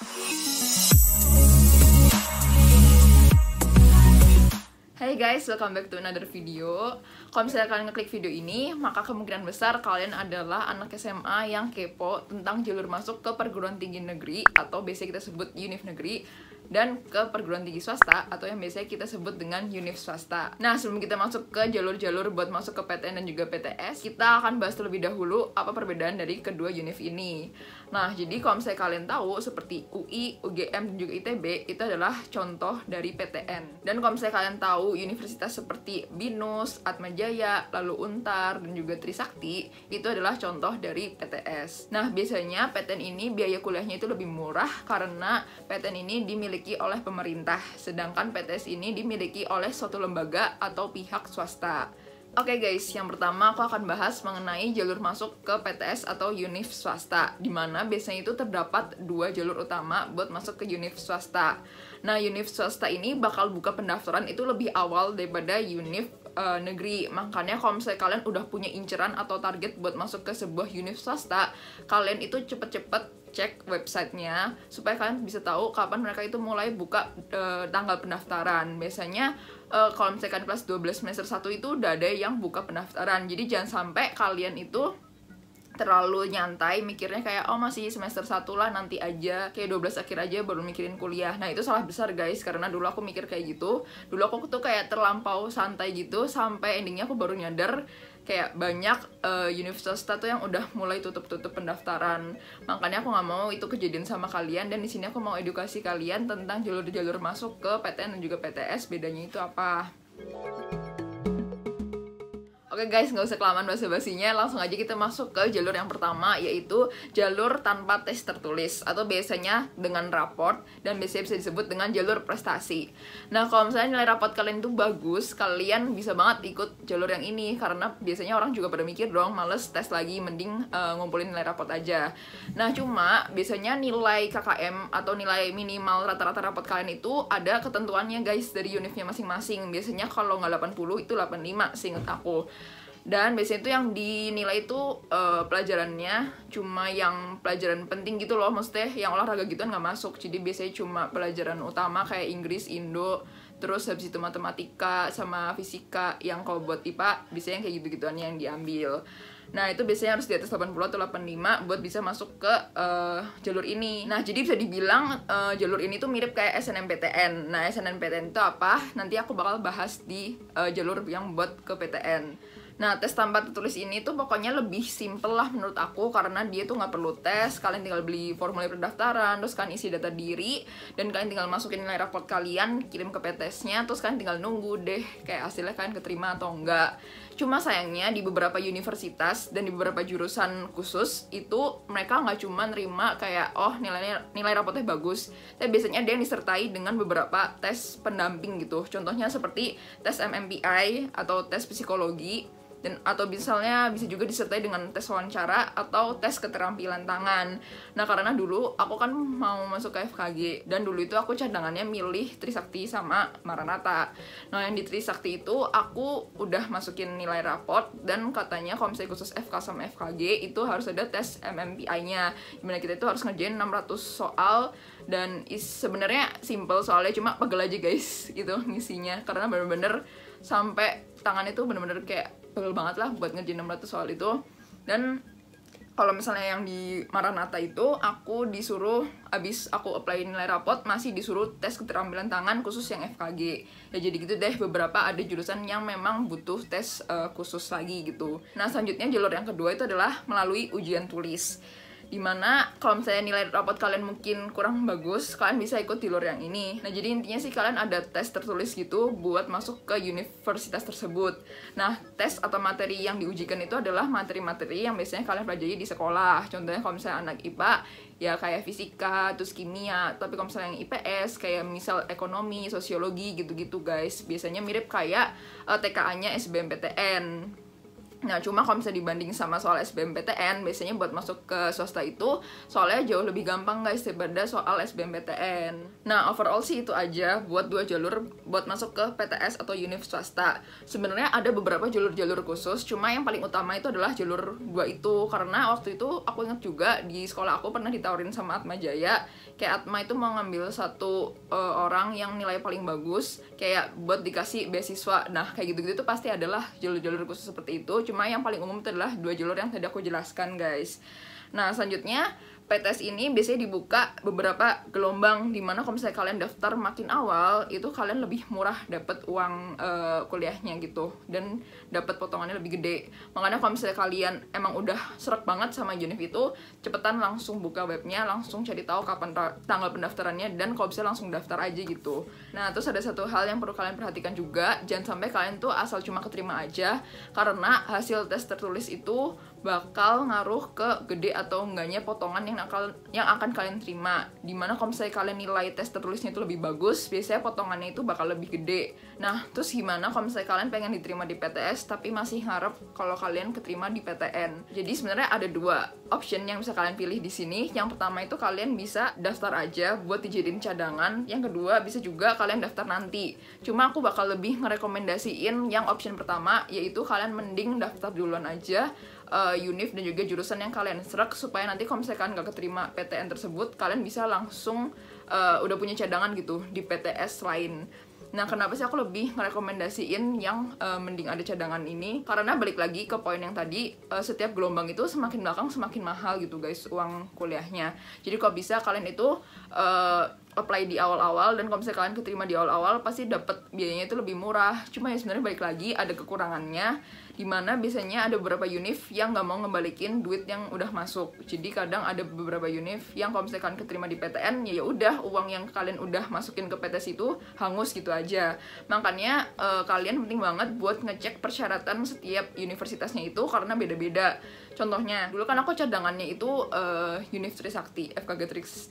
Hai guys, welcome back to another video. Kalau misalnya kalian ngeklik video ini, maka kemungkinan besar kalian adalah anak SMA yang kepo tentang jalur masuk ke perguruan tinggi negeri atau biasanya kita sebut univ negeri, dan ke perguruan tinggi swasta atau yang biasanya kita sebut dengan univ swasta. Nah, sebelum kita masuk ke jalur-jalur buat masuk ke PTN dan juga PTS, kita akan bahas terlebih dahulu apa perbedaan dari kedua univ ini. Nah, jadi kalau misalnya kalian tahu seperti UI, UGM, dan juga ITB itu adalah contoh dari PTN. Dan kalau misalnya kalian tahu universitas seperti BINUS, Atmajaya, lalu Untar, dan juga Trisakti itu adalah contoh dari PTS. Nah, biasanya PTN ini biaya kuliahnya itu lebih murah karena PTN ini dimiliki oleh pemerintah, sedangkan PTS ini dimiliki oleh suatu lembaga atau pihak swasta. Oke guys, yang pertama aku akan bahas mengenai jalur masuk ke PTS atau univ swasta, dimana biasanya itu terdapat dua jalur utama buat masuk ke univ swasta. Nah, univ swasta ini bakal buka pendaftaran itu lebih awal daripada univ negeri. Makanya kalau misalnya kalian udah punya inceran atau target buat masuk ke sebuah univ swasta, kalian itu cepet-cepet cek websitenya supaya kalian bisa tahu kapan mereka itu mulai buka tanggal pendaftaran. Biasanya kalau misalkan kelas 12 semester 1 itu udah ada yang buka pendaftaran. Jadi jangan sampai kalian itu terlalu nyantai mikirnya kayak oh masih semester 1 lah, nanti aja, kayak 12 akhir aja baru mikirin kuliah. Nah, itu salah besar guys, karena dulu aku mikir kayak gitu. Dulu aku tuh kayak terlampau santai gitu, sampai endingnya aku baru nyadar kayak banyak universitas tuh yang udah mulai tutup-tutup pendaftaran. Makanya aku nggak mau itu kejadian sama kalian, dan di sini aku mau edukasi kalian tentang jalur-jalur masuk ke PTN dan juga PTS, bedanya itu apa. Oke guys, nggak usah kelamaan basa-basinya, langsung aja kita masuk ke jalur yang pertama, yaitu jalur tanpa tes tertulis atau biasanya dengan raport, dan biasanya bisa disebut dengan jalur prestasi. Nah, kalau misalnya nilai raport kalian itu bagus, kalian bisa banget ikut jalur yang ini, karena biasanya orang juga pada mikir dong, males tes lagi, mending ngumpulin nilai raport aja. Nah, cuma biasanya nilai KKM atau nilai minimal rata-rata raport kalian itu ada ketentuannya guys dari univnya masing-masing. Biasanya kalau nggak 80 itu 85 seinget aku. Dan biasanya itu yang dinilai itu pelajarannya cuma yang pelajaran penting gitu loh, maksudnya yang olahraga gitu nggak masuk. Jadi biasanya cuma pelajaran utama kayak Inggris, Indo, terus habis itu matematika sama fisika. Yang kalau buat IPA biasanya yang kayak gitu-gituan yang diambil. Nah, itu biasanya harus di atas 80 atau 85 buat bisa masuk ke jalur ini. Nah, jadi bisa dibilang jalur ini tuh mirip kayak SNMPTN. Nah, SNMPTN itu apa? Nanti aku bakal bahas di jalur yang buat ke PTN. Nah, tes tanpa tertulis ini tuh pokoknya lebih simple lah menurut aku, karena dia tuh nggak perlu tes, kalian tinggal beli formulir pendaftaran, terus kalian isi data diri, dan kalian tinggal masukin nilai raport kalian, kirim ke PTS-nya, terus kalian tinggal nunggu deh kayak hasilnya kalian keterima atau enggak. Cuma sayangnya di beberapa universitas dan di beberapa jurusan khusus itu mereka nggak cuma nerima kayak oh nilai rapotnya bagus, tapi biasanya dia yang disertai dengan beberapa tes pendamping gitu. Contohnya seperti tes MMPI atau tes psikologi, dan atau misalnya bisa juga disertai dengan tes wawancara atau tes keterampilan tangan. Nah, karena dulu aku kan mau masuk ke FKG, dan dulu itu aku cadangannya milih Trisakti sama Maranatha. Nah, yang di Trisakti itu aku udah masukin nilai raport, dan katanya kalau misalnya khusus FK sama FKG itu harus ada tes MMPI-nya, dimana kita itu harus ngerjain 600 soal, dan sebenarnya simple soalnya, cuma pegel aja guys gitu ngisinya, karena bener-bener sampai tangan itu bener-bener kayak pegel banget lah buat ngerjain 600 soal itu. Dan kalau misalnya yang di Maranatha itu aku disuruh, abis aku apply nilai raport masih disuruh tes keterampilan tangan khusus yang FKG. Ya jadi gitu deh, beberapa ada jurusan yang memang butuh tes khusus lagi gitu. Nah, selanjutnya jalur yang kedua itu adalah melalui ujian tulis, dimana kalau misalnya nilai raport kalian mungkin kurang bagus, kalian bisa ikut jalur yang ini. Nah, jadi intinya sih kalian ada tes tertulis gitu buat masuk ke universitas tersebut. Nah, tes atau materi yang diujikan itu adalah materi-materi yang biasanya kalian pelajari di sekolah. Contohnya kalau misalnya anak IPA, ya kayak fisika, terus kimia. Tapi kalau misalnya yang IPS, kayak misal ekonomi, sosiologi, gitu-gitu guys. Biasanya mirip kayak TKA-nya SBMPTN. Nah, cuma kalau misalnya dibanding sama soal SBMPTN, biasanya buat masuk ke swasta itu soalnya jauh lebih gampang guys daripada soal SBMPTN. Nah, overall sih itu aja buat 2 jalur buat masuk ke PTS atau univ swasta. Sebenarnya ada beberapa jalur-jalur khusus, cuma yang paling utama itu adalah jalur 2 itu. Karena waktu itu aku ingat juga di sekolah aku pernah ditawarin sama Atma Jaya, kayak Atma itu mau ngambil satu orang yang nilai paling bagus, kayak buat dikasih beasiswa. Nah, kayak gitu-gitu tuh pasti adalah jalur-jalur khusus seperti itu. Cuma yang paling umum itu adalah 2 jalur yang tadi aku jelaskan guys. Nah, selanjutnya PTS ini biasanya dibuka beberapa gelombang, dimana kalau misalnya kalian daftar makin awal itu kalian lebih murah dapat uang kuliahnya gitu, dan dapat potongannya lebih gede. Makanya kalau misalnya kalian emang udah srek banget sama univ itu, cepetan langsung buka webnya, langsung cari tahu kapan tanggal pendaftarannya, dan kalau bisa langsung daftar aja gitu. Nah, terus ada satu hal yang perlu kalian perhatikan juga, jangan sampai kalian tuh asal cuma keterima aja, karena hasil tes tertulis itu bakal ngaruh ke gede atau enggaknya potongan yang akan kalian terima. Dimana kalau misalnya kalian nilai tes tertulisnya itu lebih bagus, biasanya potongannya itu bakal lebih gede. Nah, terus gimana kalau misalnya kalian pengen diterima di PTS tapi masih ngarep kalau kalian keterima di PTN? Jadi sebenarnya ada 2 option yang bisa kalian pilih di sini. Yang pertama itu kalian bisa daftar aja buat dijadiin cadangan. Yang kedua bisa juga kalian daftar nanti. Cuma aku bakal lebih ngerekomendasiin yang option pertama, yaitu kalian mending daftar duluan aja univ dan juga jurusan yang kalian srek, supaya nanti kalau misalnya kalian gak keterima PTN tersebut, kalian bisa langsung udah punya cadangan gitu di PTS lain. Nah, kenapa sih aku lebih ngerekomendasiin yang mending ada cadangan ini? Karena balik lagi ke poin yang tadi, setiap gelombang itu semakin belakang semakin mahal gitu guys uang kuliahnya. Jadi kalau bisa kalian itu apply di awal-awal, dan kalau misalnya kalian keterima di awal-awal pasti dapat biayanya itu lebih murah. Cuma ya sebenarnya balik lagi ada kekurangannya, dimana biasanya ada beberapa univ yang nggak mau ngebalikin duit yang udah masuk. Jadi kadang ada beberapa univ yang kalau misalnya kalian keterima di PTN, ya udah uang yang kalian udah masukin ke PTS itu hangus gitu aja. Makanya kalian penting banget buat ngecek persyaratan setiap universitasnya itu, karena beda-beda. Contohnya, dulu kan aku cadangannya itu univ Trisakti, FKG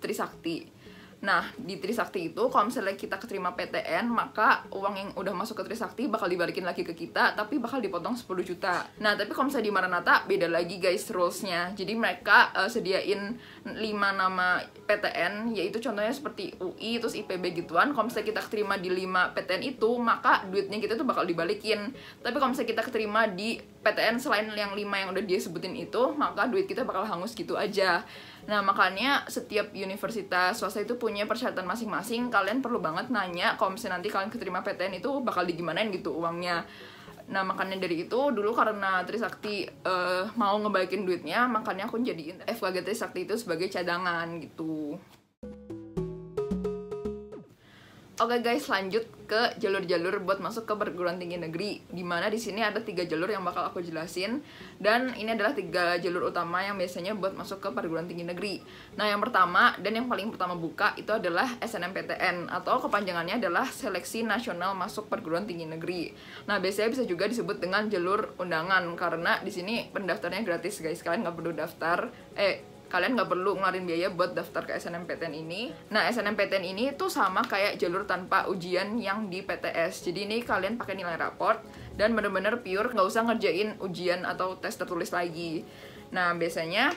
Trisakti. Nah, di Trisakti itu kalau misalnya kita keterima PTN, maka uang yang udah masuk ke Trisakti bakal dibalikin lagi ke kita, tapi bakal dipotong 10 juta. Nah, tapi kalau misalnya di Maranatha beda lagi guys rules-nya. Jadi mereka sediain 5 nama PTN, yaitu contohnya seperti UI, terus IPB gituan. Kalau misalnya kita keterima di 5 PTN itu, maka duitnya kita tuh bakal dibalikin. Tapi kalau misalnya kita keterima di PTN selain yang 5 yang udah dia sebutin itu, maka duit kita bakal hangus gitu aja. Nah, makanya setiap universitas swasta itu punya persyaratan masing-masing. Kalian perlu banget nanya kalau misalnya nanti kalian keterima PTN itu bakal digimanain gitu uangnya. Nah, makanya dari itu dulu karena Trisakti mau ngebalikin duitnya, makanya aku jadiin FKG Trisakti itu sebagai cadangan gitu. Oke guys, lanjut ke jalur-jalur buat masuk ke perguruan tinggi negeri. Dimana di sini ada 3 jalur yang bakal aku jelasin, dan ini adalah 3 jalur utama yang biasanya buat masuk ke perguruan tinggi negeri. Nah, yang pertama dan yang paling pertama buka itu adalah SNMPTN, atau kepanjangannya adalah Seleksi Nasional Masuk Perguruan Tinggi Negeri. Nah, biasanya bisa juga disebut dengan jalur undangan, karena di sini pendaftarnya gratis guys. Kalian nggak perlu daftar, kalian nggak perlu ngeluarin biaya buat daftar ke SNMPTN ini. Nah, SNMPTN ini tuh sama kayak jalur tanpa ujian yang di PTS. Jadi ini kalian pakai nilai raport dan bener-bener pure, nggak usah ngerjain ujian atau tes tertulis lagi. Nah, biasanya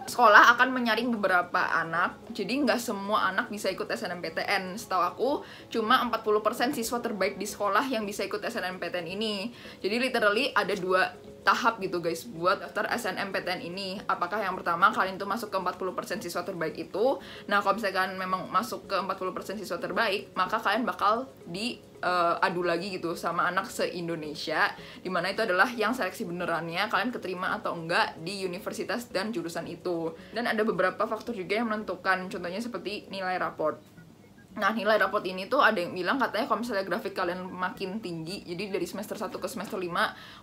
sekolah akan menyaring beberapa anak, jadi nggak semua anak bisa ikut SNMPTN. Setahu aku, cuma 40% siswa terbaik di sekolah yang bisa ikut SNMPTN ini. Jadi literally ada 2 tahap gitu guys buat daftar SNMPTN ini. Apakah yang pertama kalian tuh masuk ke 40% siswa terbaik itu. Nah, kalau misalkan memang masuk ke 40% siswa terbaik, maka kalian bakal adu lagi gitu sama anak se-Indonesia, dimana itu adalah yang seleksi benerannya kalian keterima atau enggak di universitas dan jurusan itu. Dan ada beberapa faktor juga yang menentukan, contohnya seperti nilai raport. Nah, nilai raport ini tuh ada yang bilang katanya kalau misalnya grafik kalian makin tinggi, jadi dari semester 1 ke semester 5,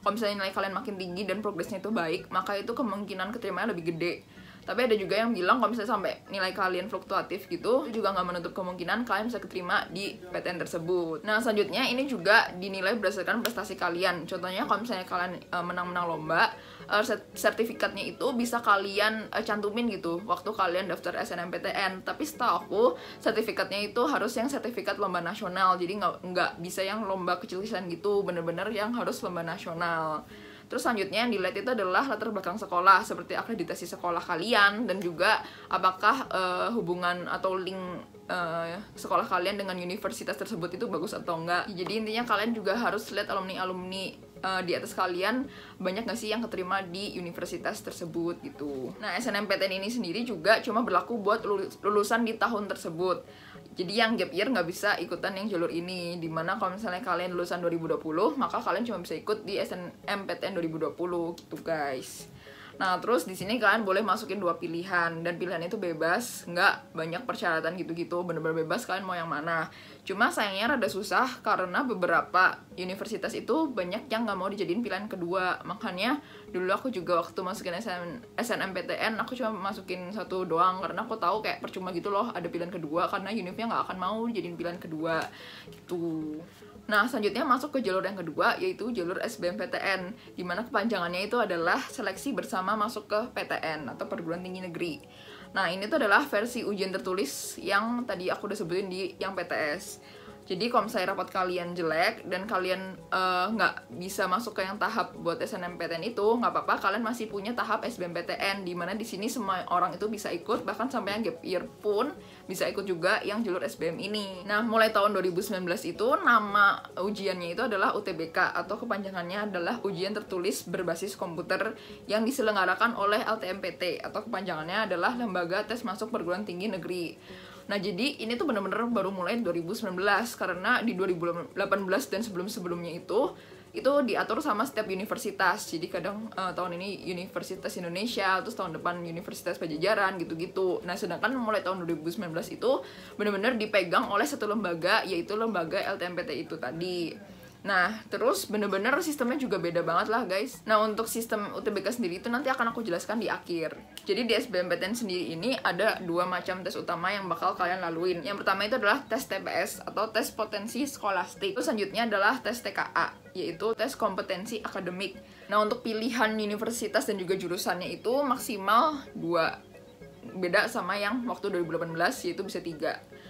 kalau misalnya nilai kalian makin tinggi dan progresnya itu baik, maka itu kemungkinan keterimanya lebih gede. Tapi ada juga yang bilang kalau misalnya sampai nilai kalian fluktuatif gitu, itu juga nggak menutup kemungkinan kalian bisa keterima di PTN tersebut. Nah, selanjutnya ini juga dinilai berdasarkan prestasi kalian. Contohnya kalau misalnya kalian menang-menang lomba, sertifikatnya itu bisa kalian cantumin gitu waktu kalian daftar SNMPTN. Tapi setahu aku, sertifikatnya itu harus yang sertifikat lomba nasional. Jadi nggak bisa yang lomba kecil-kecilan gitu, bener-bener yang harus lomba nasional. Terus selanjutnya yang dilihat itu adalah latar belakang sekolah, seperti akreditasi sekolah kalian, dan juga apakah hubungan atau link sekolah kalian dengan universitas tersebut itu bagus atau enggak. Jadi intinya kalian juga harus lihat alumni-alumni di atas kalian banyak gak sih yang keterima di universitas tersebut gitu. Nah, SNMPTN ini sendiri juga cuma berlaku buat lulusan di tahun tersebut. Jadi yang gap year nggak bisa ikutan yang jalur ini. Dimana kalau misalnya kalian lulusan 2020, maka kalian cuma bisa ikut di SNMPTN 2020 gitu guys. Nah, terus di sini kalian boleh masukin 2 pilihan, dan pilihan itu bebas, nggak banyak persyaratan gitu-gitu, bener-bener bebas kalian mau yang mana. Cuma sayangnya rada susah karena beberapa universitas itu banyak yang nggak mau dijadiin pilihan kedua. Makanya dulu aku juga waktu masukin SNMPTN, aku cuma masukin 1 doang karena aku tahu kayak percuma gitu loh ada pilihan kedua, karena univnya nggak akan mau dijadiin pilihan kedua gitu. Nah, selanjutnya masuk ke jalur yang kedua, yaitu jalur SBMPTN, dimana kepanjangannya itu adalah seleksi bersama masuk ke PTN atau perguruan tinggi negeri. Nah, ini tuh adalah versi ujian tertulis yang tadi aku udah sebutin di yang PTS. Jadi kalau misalnya rapot kalian jelek dan kalian nggak bisa masuk ke yang tahap buat SNMPTN itu, nggak apa-apa, kalian masih punya tahap SBMPTN, dimana di sini semua orang itu bisa ikut, bahkan sampai yang gap year pun bisa ikut juga yang jalur SBM ini. Nah, mulai tahun 2019 itu nama ujiannya itu adalah UTBK atau kepanjangannya adalah ujian tertulis berbasis komputer yang diselenggarakan oleh LTMPT atau kepanjangannya adalah Lembaga Tes Masuk Perguruan Tinggi Negeri. Nah, jadi ini tuh bener-bener baru mulai 2019, karena di 2018 dan sebelum-sebelumnya itu diatur sama setiap universitas. Jadi kadang tahun ini Universitas Indonesia, terus tahun depan Universitas Pajajaran gitu-gitu. Nah, sedangkan mulai tahun 2019 itu bener-bener dipegang oleh satu lembaga, yaitu lembaga LTMPT itu tadi. Nah, terus bener-bener sistemnya juga beda banget lah guys. Nah, untuk sistem UTBK sendiri itu nanti akan aku jelaskan di akhir. Jadi di SBMPTN sendiri ini ada 2 macam tes utama yang bakal kalian laluin. Yang pertama itu adalah tes TPS atau tes potensi skolastik. Terus selanjutnya adalah tes TKA, yaitu tes kompetensi akademik. Nah, untuk pilihan universitas dan juga jurusannya itu maksimal 2. Beda sama yang waktu 2018, yaitu bisa 3.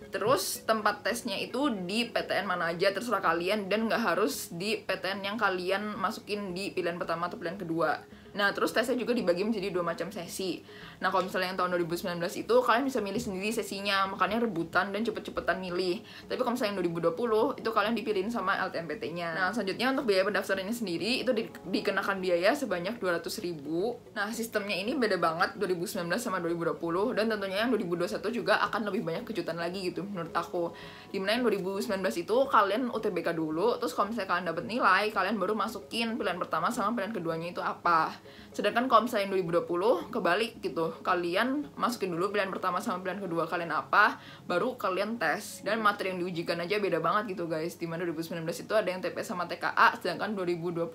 Terus tempat tesnya itu di PTN mana aja terserah kalian, dan nggak harus di PTN yang kalian masukin di pilihan pertama atau pilihan kedua. Nah, terus tesnya juga dibagi menjadi 2 macam sesi. Nah, kalau misalnya yang tahun 2019 itu kalian bisa milih sendiri sesinya, makanya rebutan dan cepet-cepetan milih. Tapi kalau misalnya yang 2020 itu kalian dipilihin sama LTMPT-nya. Nah, selanjutnya untuk biaya pendaftarannya sendiri itu dikenakan biaya sebanyak 200.000. Nah, sistemnya ini beda banget 2019 sama 2020, dan tentunya yang 2021 juga akan lebih banyak kejutan lagi gitu menurut aku. Dimana yang 2019 itu kalian UTBK dulu, terus kalau misalnya kalian dapat nilai, kalian baru masukin pilihan pertama sama pilihan keduanya itu apa. Sedangkan kalau misalnya yang 2020 kebalik gitu, kalian masukin dulu pilihan pertama sama pilihan kedua kalian apa, baru kalian tes. Dan materi yang diujikan aja beda banget gitu guys. Dimana 2019 itu ada yang TPS sama TKA, sedangkan 2020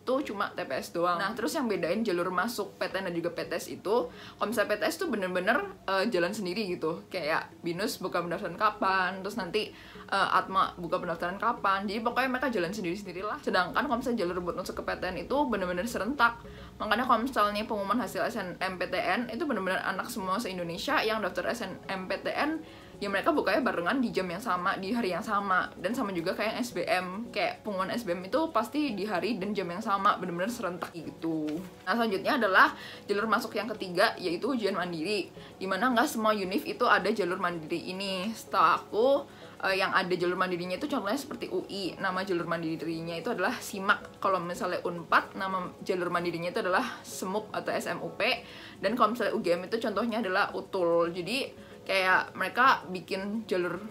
tuh cuma TPS doang. Nah, terus yang bedain jalur masuk PTN dan juga PTS itu, kalau misalnya PTS tuh bener-bener jalan sendiri gitu. Kayak BINUS buka pendaftaran kapan, terus nanti Atma buka pendaftaran kapan, jadi pokoknya mereka jalan sendiri-sendiri lah. Sedangkan kalau misalnya jalur buat masuk ke PTN itu bener-bener serentak. Makanya kalau misalnya pengumuman hasil SNMPTN itu bener-bener anak semua se-Indonesia yang daftar SNMPTN, ya mereka bukanya barengan di jam yang sama, di hari yang sama. Dan sama juga kayak SBM, kayak pengumuman SBM itu pasti di hari dan jam yang sama, bener-bener serentak gitu. Nah, selanjutnya adalah jalur masuk yang ketiga, yaitu ujian mandiri, dimana nggak semua univ itu ada jalur mandiri ini. Setahu aku yang ada jalur mandirinya itu contohnya seperti UI, nama jalur mandirinya itu adalah SIMAK. Kalau misalnya UNPAD, nama jalur mandirinya itu adalah SMUP atau SMUP. Dan kalau misalnya UGM itu contohnya adalah UTUL. Jadi kayak mereka bikin jalur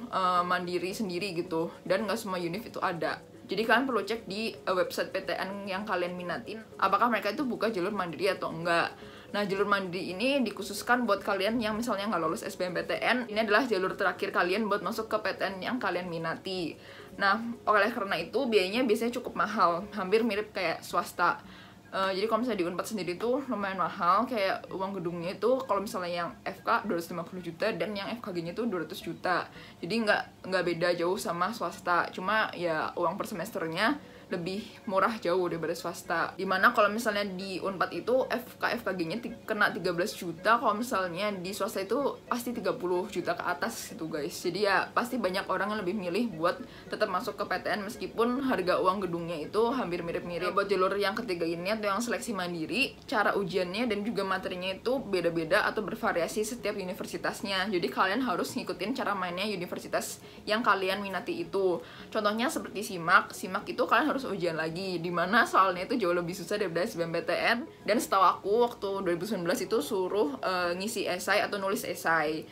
mandiri sendiri gitu, dan nggak semua univ itu ada. Jadi kalian perlu cek di website PTN yang kalian minatin, apakah mereka itu buka jalur mandiri atau enggak. Nah, jalur mandiri ini dikhususkan buat kalian yang misalnya nggak lolos SBMPTN. Ini adalah jalur terakhir kalian buat masuk ke PTN yang kalian minati. Nah, oleh karena itu biayanya biasanya cukup mahal, hampir mirip kayak swasta. Jadi kalau misalnya di UNPAD sendiri tuh lumayan mahal, kayak uang gedungnya itu kalau misalnya yang FK 250 juta dan yang FKG-nya tuh 200 juta. Jadi nggak beda jauh sama swasta, cuma ya uang per semesternya lebih murah jauh daripada swasta. Dimana kalau misalnya di Unpad itu FKFKG-nya kena 13 juta, kalau misalnya di swasta itu pasti 30 juta ke atas gitu guys. Jadi ya pasti banyak orang yang lebih milih buat tetap masuk ke PTN meskipun harga uang gedungnya itu hampir mirip-mirip. Buat jalur yang ketiga ini atau yang seleksi mandiri, cara ujiannya dan juga materinya itu beda-beda atau bervariasi setiap universitasnya. Jadi kalian harus ngikutin cara mainnya universitas yang kalian minati itu. Contohnya seperti SIMAK itu kalian harus ujian lagi, dimana soalnya itu jauh lebih susah daripada SBMPTN. Dan setahu aku waktu 2019 itu suruh ngisi esai atau nulis esai.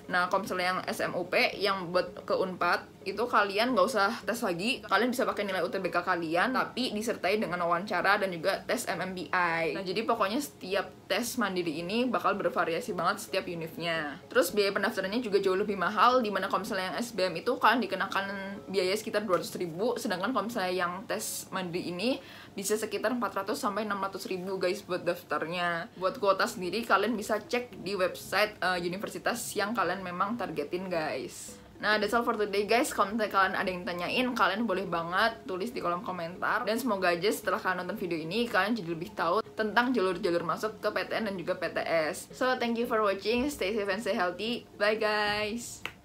Nah, kalau misalnya yang SMUP yang buat ke Unpad itu kalian nggak usah tes lagi, kalian bisa pakai nilai UTBK kalian tapi disertai dengan wawancara dan juga tes MMBI. Nah, jadi pokoknya setiap tes mandiri ini bakal bervariasi banget setiap univnya. Terus biaya pendaftarannya juga jauh lebih mahal, dimana kalau misalnya yang SBM itu kalian dikenakan biaya sekitar 200.000, sedangkan kalau misalnya yang tes mandiri ini bisa sekitar 400 sampai 600.000 guys buat daftarnya. Buat kuota sendiri kalian bisa cek di website universitas yang kalian memang targetin guys. Nah, that's all for today guys. Kalau misalnya kalian ada yang tanyain, kalian boleh banget tulis di kolom komentar. Dan semoga aja setelah kalian nonton video ini, kalian jadi lebih tahu tentang jalur-jalur masuk ke PTN dan juga PTS. So, thank you for watching. Stay safe and stay healthy. Bye guys!